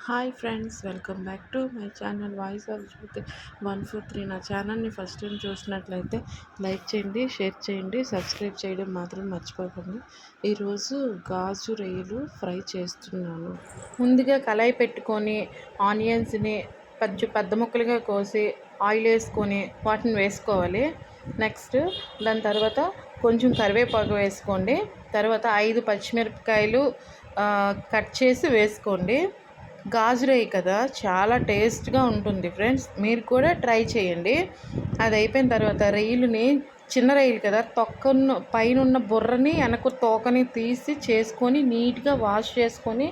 Hi friends, welcome back to my channel voice of Jyoti 143. నా ఛానల్ని first time చూసినట్లయితే like చేయండి, షేర్ చేయండి, సబ్స్క్రైబ్ చేయడం మాత్రం మర్చిపోకండి. ఈరోజు గాజు రొయ్యలు ఫ్రై చేస్తున్నాను. ముందుగా కళాయి పెట్టుకొని ఆనియన్స్ని పెద్ద ముక్కలుగా కోసి ఆయిల్ వేసుకొని వాటిని వేసుకోవాలి. నెక్స్ట్ దాని తర్వాత కొంచెం కరివేపాకు వేసుకోండి. తర్వాత 5 పచ్చిమిరపకాయలు కట్ చేసి వేసుకోండి. గాజు రొయ్య కదా, చాలా టేస్ట్గా ఉంటుంది ఫ్రెండ్స్, మీరు కూడా ట్రై చేయండి. అది అయిపోయిన తర్వాత చిన్న రొయ్యలు కదా, పైన ఉన్న బుర్రని వెనక తోకని తీసి చేసుకొని నీట్గా వాష్ చేసుకొని,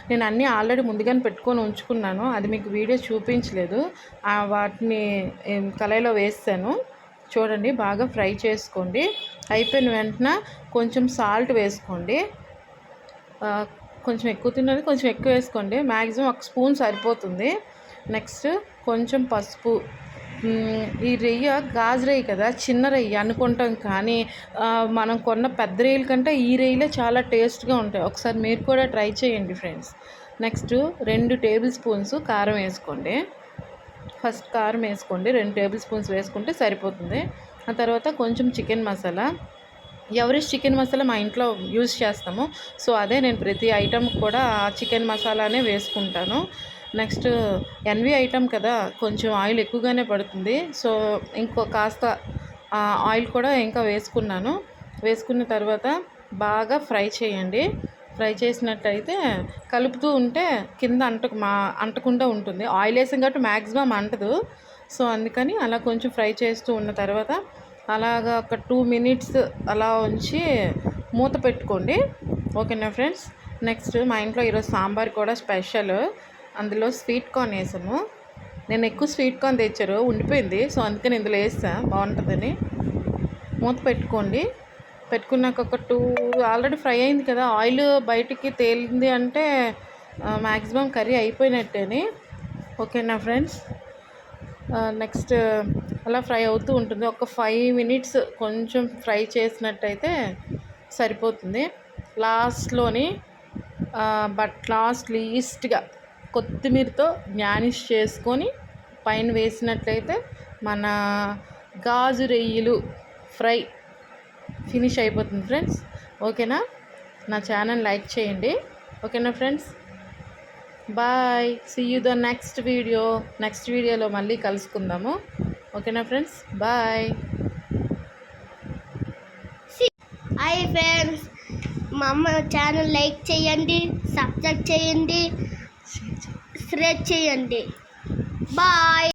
నేను అన్నీ ఆల్రెడీ ముందుగానే పెట్టుకొని ఉంచుకున్నాను. అది మీకు వీడియో చూపించలేదు. వాటిని కళాయిలో వేస్తాను చూడండి. బాగా ఫ్రై చేసుకోండి. అయిపోయిన వెంటనే కొంచెం సాల్ట్ వేసుకోండి. కొంచెం ఎక్కువ తిన్నది కొంచెం ఎక్కువ వేసుకోండి. మ్యాక్సిమం 1 స్పూన్ సరిపోతుంది. నెక్స్ట్ కొంచెం పసుపు. ఈ రొయ్య గాజు రొయ్య కదా, చిన్న రొయ్య అనుకుంటాం, కానీ మనం కొన్న పెద్ద రొయ్యల కంటే ఈ రొయ్యలే చాలా టేస్ట్గా ఉంటాయి. ఒకసారి మీరు కూడా ట్రై చేయండి ఫ్రెండ్స్. నెక్స్ట్ 2 టేబుల్ స్పూన్స్ కారం వేసుకోండి. ఫస్ట్ కారం వేసుకోండి, 2 టేబుల్ స్పూన్స్ వేసుకుంటే సరిపోతుంది. ఆ తర్వాత కొంచెం chicken masala. Everest chicken masala మా ఇంట్లో యూజ్ చేస్తాము. సో అదే నేను ప్రతి ఐటమ్ కూడా చికెన్ మసాలానే వేసుకుంటాను. నెక్స్ట్ ఎన్వి ఐటమ్ కదా, కొంచెం ఆయిల్ ఎక్కువగానే పడుతుంది. సో ఇంకో కాస్త ఆయిల్ కూడా ఇంకా వేసుకున్నాను. వేసుకున్న తర్వాత బాగా ఫ్రై చేయండి. ఫ్రై చేసినట్టయితే కలుపుతూ ఉంటే కింద అంటకుండా ఉంటుంది. ఆయిల్ వేసాం కాబట్టి మ్యాక్సిమం అంటదు. సో అందుకని అలా కొంచెం ఫ్రై చేస్తూ ఉన్న తర్వాత అలాగా ఒక 2 మినిట్స్ అలా ఉంచి మూత పెట్టుకోండి. ఓకేనా ఫ్రెండ్స్. నెక్స్ట్ మా ఇంట్లో ఈరోజు సాంబార్ కూడా స్పెషల్. అందులో స్వీట్ కార్న్ వేసాము. నేను ఎక్కువ స్వీట్ కార్న్ తెచ్చారు, ఉండిపోయింది. సో అందుకని ఇందులో వేస్తా, బాగుంటుందని. మూత పెట్టుకోండి. పెట్టుకున్నాక ఒక 2 ఆల్రెడీ ఫ్రై అయింది కదా, ఆయిల్ బయటికి తేలింది అంటే మ్యాక్సిమం కర్రీ అయిపోయినట్టేని. ఓకేనా ఫ్రెండ్స్. నెక్స్ట్ అలా ఫ్రై అవుతూ ఉంటుంది. ఒక 5 మినిట్స్ కొంచెం ఫ్రై చేసినట్టయితే సరిపోతుంది. లాస్ట్లోని లీస్ట్గా కొత్తిమీరతో గార్నిష్ చేసుకొని పైన వేసినట్లయితే మన గాజు రొయ్యలు ఫ్రై ఫినిష్ అయిపోతుంది ఫ్రెండ్స్. ఓకేనా. నా ఛానల్ లైక్ చేయండి. ఓకేనా friends. Bye, see you the next వీడియోలో మళ్ళీ కలుసుకుందాము. ఓకేనా ఫ్రెండ్స్. బాయ్. హాయ్ ఫ్రెండ్స్, మా అమ్మ ఛానల్ లైక్ చేయండి, సబ్స్క్రైబ్ చేయండి, షేర్ చేయండి. బాయ్.